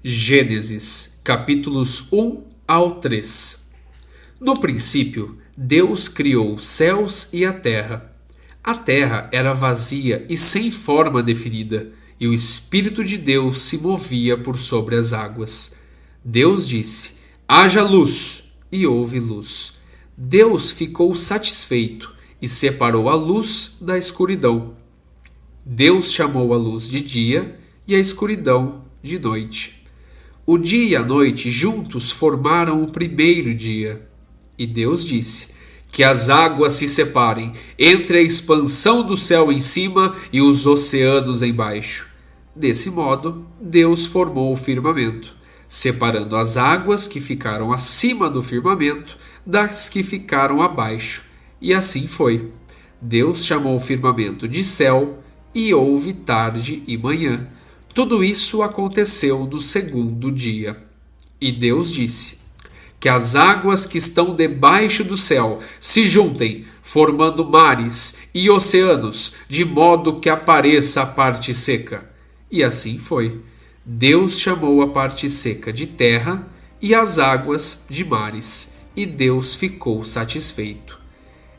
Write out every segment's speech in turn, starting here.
Gênesis, capítulos 1 ao 3. No princípio, Deus criou os céus e a terra. A terra era vazia e sem forma definida, e o Espírito de Deus se movia por sobre as águas. Deus disse: haja luz, e houve luz. Deus ficou satisfeito e separou a luz da escuridão. Deus chamou a luz de dia e a escuridão de noite. O dia e a noite juntos formaram o primeiro dia. E Deus disse: que as águas se separem entre a expansão do céu em cima e os oceanos embaixo. Desse modo, Deus formou o firmamento, separando as águas que ficaram acima do firmamento das que ficaram abaixo. E assim foi. Deus chamou o firmamento de céu, e houve tarde e manhã. Tudo isso aconteceu no segundo dia. E Deus disse: que as águas que estão debaixo do céu se juntem, formando mares e oceanos, de modo que apareça a parte seca. E assim foi. Deus chamou a parte seca de terra e as águas de mares, e Deus ficou satisfeito.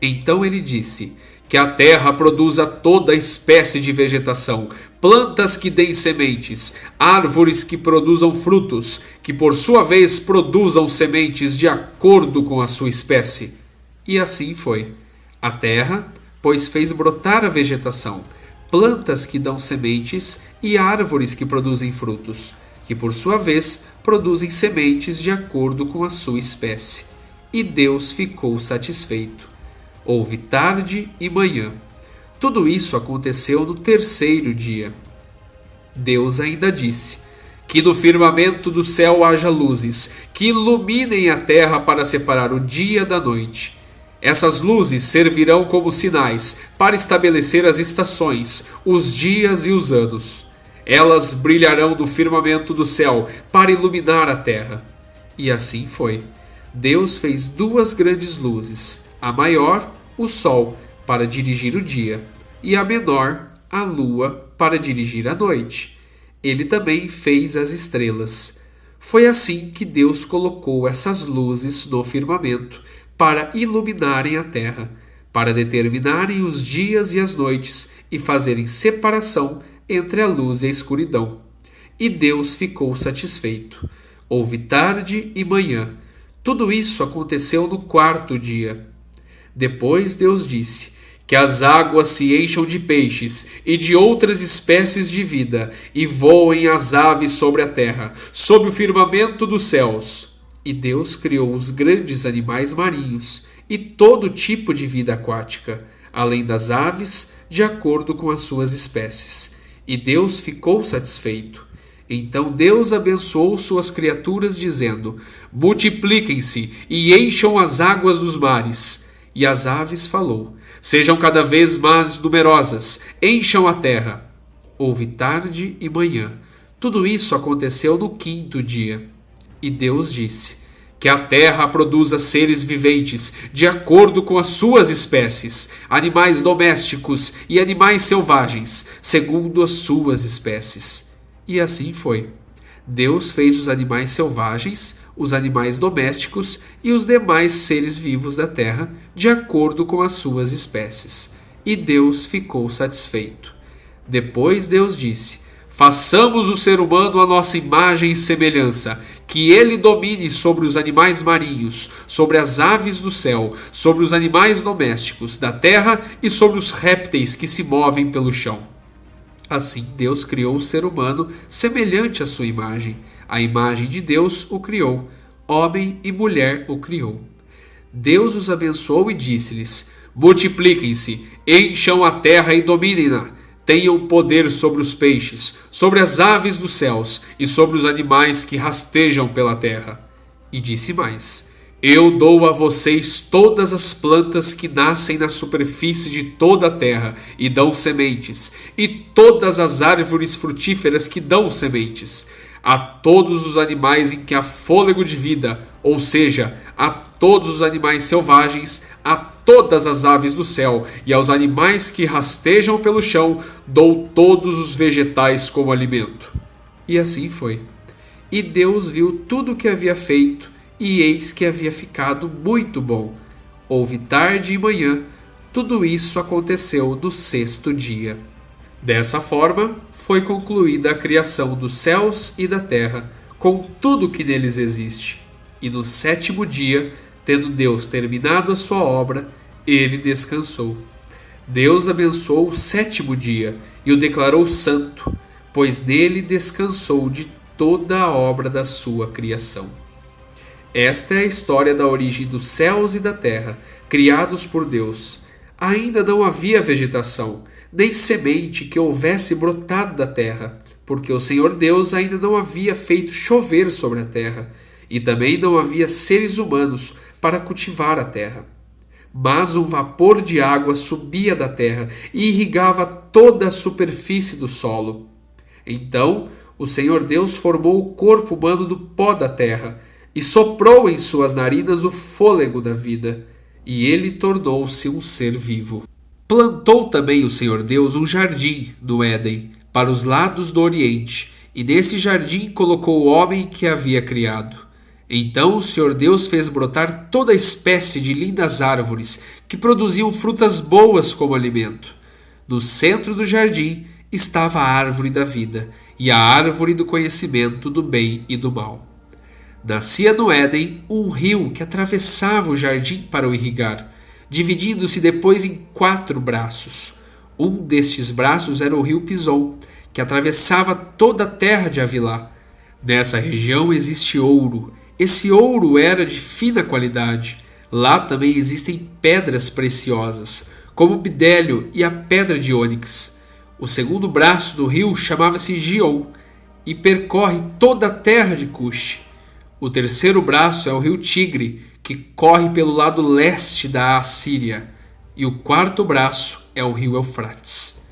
Então ele disse: que a terra produza toda espécie de vegetação, plantas que deem sementes, árvores que produzam frutos, que por sua vez produzam sementes de acordo com a sua espécie. E assim foi. A terra, pois, fez brotar a vegetação, plantas que dão sementes e árvores que produzem frutos, que por sua vez produzem sementes de acordo com a sua espécie. E Deus ficou satisfeito. Houve tarde e manhã. Tudo isso aconteceu no terceiro dia. Deus ainda disse: que no firmamento do céu haja luzes, que iluminem a terra para separar o dia da noite. Essas luzes servirão como sinais para estabelecer as estações, os dias e os anos. Elas brilharão no firmamento do céu para iluminar a terra. E assim foi. Deus fez duas grandes luzes: a maior, o sol, para dirigir o dia, e a menor, a lua, para dirigir a noite. Ele também fez as estrelas. Foi assim que Deus colocou essas luzes no firmamento, para iluminarem a terra, para determinarem os dias e as noites e fazerem separação entre a luz e a escuridão. E Deus ficou satisfeito. Houve tarde e manhã. Tudo isso aconteceu no quarto dia. Depois Deus disse: que as águas se encham de peixes e de outras espécies de vida, e voem as aves sobre a terra, sob o firmamento dos céus. E Deus criou os grandes animais marinhos e todo tipo de vida aquática, além das aves, de acordo com as suas espécies. E Deus ficou satisfeito. Então Deus abençoou suas criaturas, dizendo: multipliquem-se e encham as águas dos mares. E as aves falou: sejam cada vez mais numerosas, encham a terra. Houve tarde e manhã. Tudo isso aconteceu no quinto dia. E Deus disse: que a terra produza seres viventes, de acordo com as suas espécies, animais domésticos e animais selvagens, segundo as suas espécies. E assim foi. Deus fez os animais selvagens, os animais domésticos e os demais seres vivos da terra, de acordo com as suas espécies. E Deus ficou satisfeito. Depois Deus disse: façamos o ser humano à nossa imagem e semelhança, que ele domine sobre os animais marinhos, sobre as aves do céu, sobre os animais domésticos da terra e sobre os répteis que se movem pelo chão. Assim Deus criou o ser humano semelhante à sua imagem. A imagem de Deus o criou. Homem e mulher o criou. Deus os abençoou e disse-lhes: multipliquem-se, encham a terra e dominem-na. Tenham poder sobre os peixes, sobre as aves dos céus e sobre os animais que rastejam pela terra. E disse mais: eu dou a vocês todas as plantas que nascem na superfície de toda a terra e dão sementes, e todas as árvores frutíferas que dão sementes. A todos os animais em que há fôlego de vida, ou seja, a todos os animais selvagens, a todas as aves do céu e aos animais que rastejam pelo chão, dou todos os vegetais como alimento. E assim foi. E Deus viu tudo o que havia feito, e eis que havia ficado muito bom. Houve tarde e manhã, tudo isso aconteceu no sexto dia. Dessa forma, foi concluída a criação dos céus e da terra, com tudo que neles existe. E no sétimo dia, tendo Deus terminado a sua obra, ele descansou. Deus abençoou o sétimo dia e o declarou santo, pois nele descansou de toda a obra da sua criação. Esta é a história da origem dos céus e da terra, criados por Deus. Ainda não havia vegetação, nem semente que houvesse brotado da terra, porque o Senhor Deus ainda não havia feito chover sobre a terra, e também não havia seres humanos para cultivar a terra. Mas um vapor de água subia da terra e irrigava toda a superfície do solo. Então o Senhor Deus formou o corpo humano do pó da terra e soprou em suas narinas o fôlego da vida, e ele tornou-se um ser vivo. Plantou também o Senhor Deus um jardim no Éden, para os lados do Oriente, e nesse jardim colocou o homem que havia criado. Então o Senhor Deus fez brotar toda espécie de lindas árvores que produziam frutas boas como alimento. No centro do jardim estava a árvore da vida e a árvore do conhecimento do bem e do mal. Nascia no Éden um rio que atravessava o jardim para o irrigar, dividindo-se depois em 4 braços. Um destes braços era o rio Pison, que atravessava toda a terra de Havilá. Nessa região existe ouro. Esse ouro era de fina qualidade. Lá também existem pedras preciosas, como o bidélio e a pedra de ônix. O segundo braço do rio chamava-se Gion e percorre toda a terra de Cush. O terceiro braço é o rio Tigre, que corre pelo lado leste da Assíria. E o quarto braço é o rio Eufrates.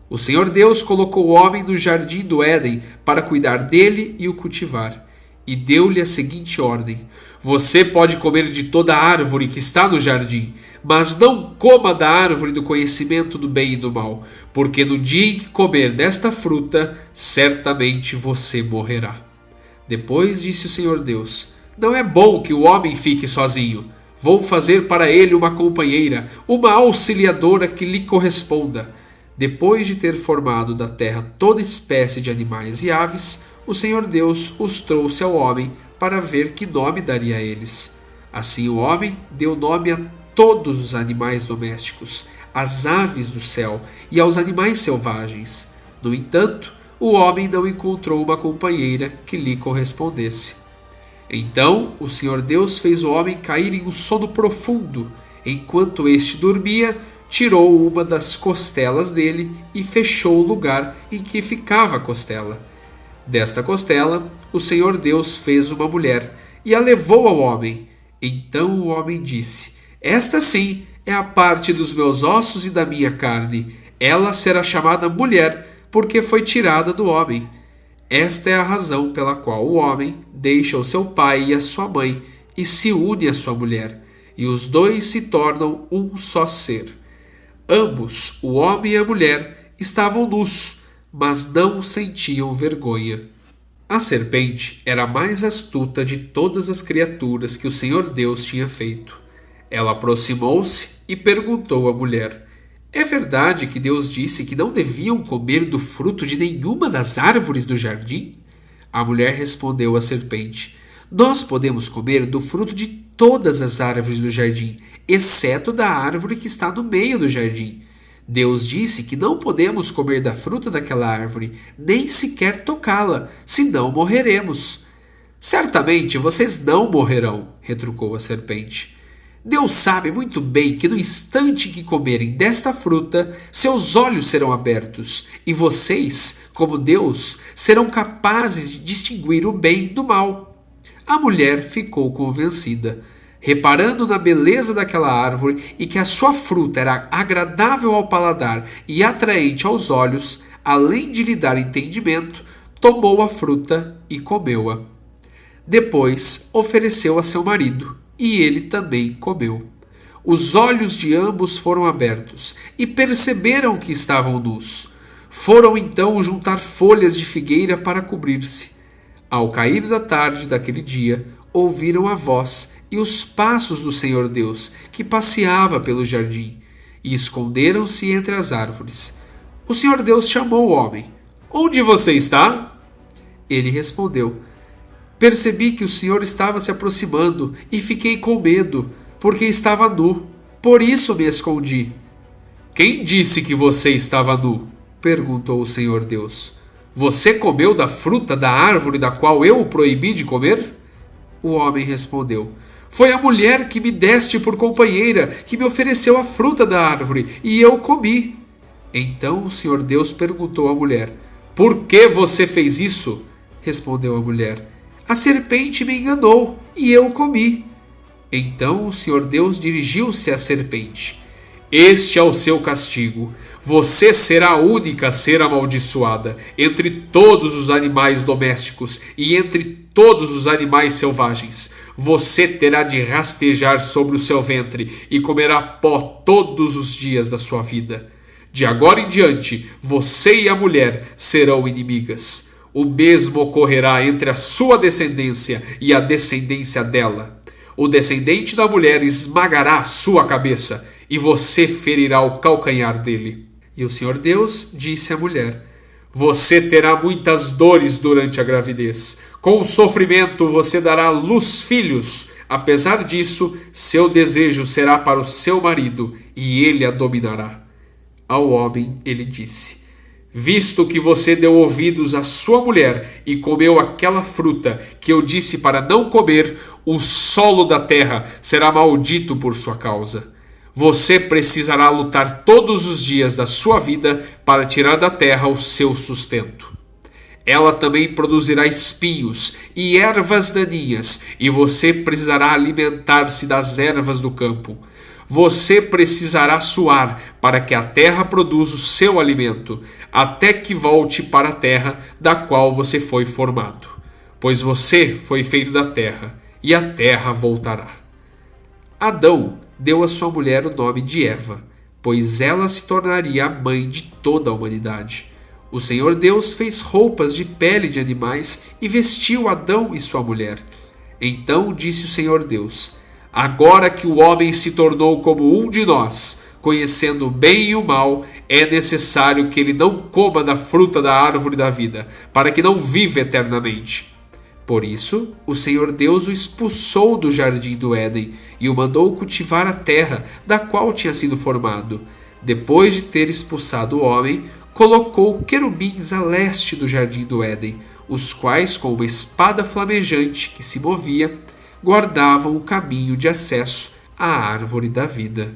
O Senhor Deus colocou o homem no jardim do Éden para cuidar dele e o cultivar. E deu-lhe a seguinte ordem: você pode comer de toda a árvore que está no jardim, mas não coma da árvore do conhecimento do bem e do mal, porque no dia em que comer desta fruta, certamente você morrerá. Depois disse o Senhor Deus: não é bom que o homem fique sozinho. Vou fazer para ele uma companheira, uma auxiliadora que lhe corresponda. Depois de ter formado da terra toda espécie de animais e aves, o Senhor Deus os trouxe ao homem para ver que nome daria a eles. Assim o homem deu nome a todos os animais domésticos, às aves do céu e aos animais selvagens. No entanto, o homem não encontrou uma companheira que lhe correspondesse. Então o Senhor Deus fez o homem cair em um sono profundo. Enquanto este dormia, tirou uma das costelas dele e fechou o lugar em que ficava a costela. Desta costela, o Senhor Deus fez uma mulher e a levou ao homem. Então o homem disse: esta sim é a parte dos meus ossos e da minha carne. Ela será chamada mulher, porque foi tirada do homem. Esta é a razão pela qual o homem deixa o seu pai e a sua mãe e se une à sua mulher, e os dois se tornam um só ser. Ambos, o homem e a mulher, estavam nus, mas não sentiam vergonha. A serpente era a mais astuta de todas as criaturas que o Senhor Deus tinha feito. Ela aproximou-se e perguntou à mulher: é verdade que Deus disse que não deviam comer do fruto de nenhuma das árvores do jardim? A mulher respondeu à serpente: nós podemos comer do fruto de todas as árvores do jardim, exceto da árvore que está no meio do jardim. Deus disse que não podemos comer da fruta daquela árvore, nem sequer tocá-la, senão morreremos. Certamente vocês não morrerão, retrucou a serpente. Deus sabe muito bem que no instante em que comerem desta fruta, seus olhos serão abertos, e vocês, como Deus, serão capazes de distinguir o bem do mal. A mulher ficou convencida. Reparando na beleza daquela árvore e que a sua fruta era agradável ao paladar e atraente aos olhos, além de lhe dar entendimento, tomou a fruta e comeu-a. Depois ofereceu a seu marido, e ele também comeu. Os olhos de ambos foram abertos e perceberam que estavam nus. Foram então juntar folhas de figueira para cobrir-se. Ao cair da tarde daquele dia, ouviram a voz e os passos do Senhor Deus, que passeava pelo jardim, e esconderam-se entre as árvores. O Senhor Deus chamou o homem. Onde você está? Ele respondeu: Percebi que o Senhor estava se aproximando e fiquei com medo, porque estava nu. Por isso me escondi. Quem disse que você estava nu? Perguntou o Senhor Deus. Você comeu da fruta da árvore da qual eu o proibi de comer? O homem respondeu: Foi a mulher que me deste por companheira que me ofereceu a fruta da árvore, e eu comi. Então o Senhor Deus perguntou à mulher: Por que você fez isso? Respondeu a mulher: A serpente me enganou, e eu comi. Então o Senhor Deus dirigiu-se à serpente: Este é o seu castigo. Você será a única a ser amaldiçoada entre todos os animais domésticos e entre todos os animais selvagens. Você terá de rastejar sobre o seu ventre e comerá pó todos os dias da sua vida. De agora em diante, você e a mulher serão inimigas. O mesmo ocorrerá entre a sua descendência e a descendência dela. O descendente da mulher esmagará a sua cabeça, e você ferirá o calcanhar dele. E o Senhor Deus disse à mulher: Você terá muitas dores durante a gravidez. Com o sofrimento você dará à luz filhos. Apesar disso, seu desejo será para o seu marido, e ele a dominará. Ao homem ele disse: Visto que você deu ouvidos à sua mulher e comeu aquela fruta que eu disse para não comer, o solo da terra será maldito por sua causa. Você precisará lutar todos os dias da sua vida para tirar da terra o seu sustento. Ela também produzirá espinhos e ervas daninhas, e você precisará alimentar-se das ervas do campo. Você precisará suar para que a terra produza o seu alimento, até que volte para a terra da qual você foi formado. Pois você foi feito da terra, e a terra voltará. Adão deu à sua mulher o nome de Eva, pois ela se tornaria a mãe de toda a humanidade. O Senhor Deus fez roupas de pele de animais e vestiu Adão e sua mulher. Então disse o Senhor Deus: Agora que o homem se tornou como um de nós, conhecendo o bem e o mal, é necessário que ele não coma da fruta da árvore da vida, para que não viva eternamente. Por isso, o Senhor Deus o expulsou do jardim do Éden e o mandou cultivar a terra da qual tinha sido formado. Depois de ter expulsado o homem, colocou querubins a leste do jardim do Éden, os quais, com uma espada flamejante que se movia, guardavam o caminho de acesso à árvore da vida.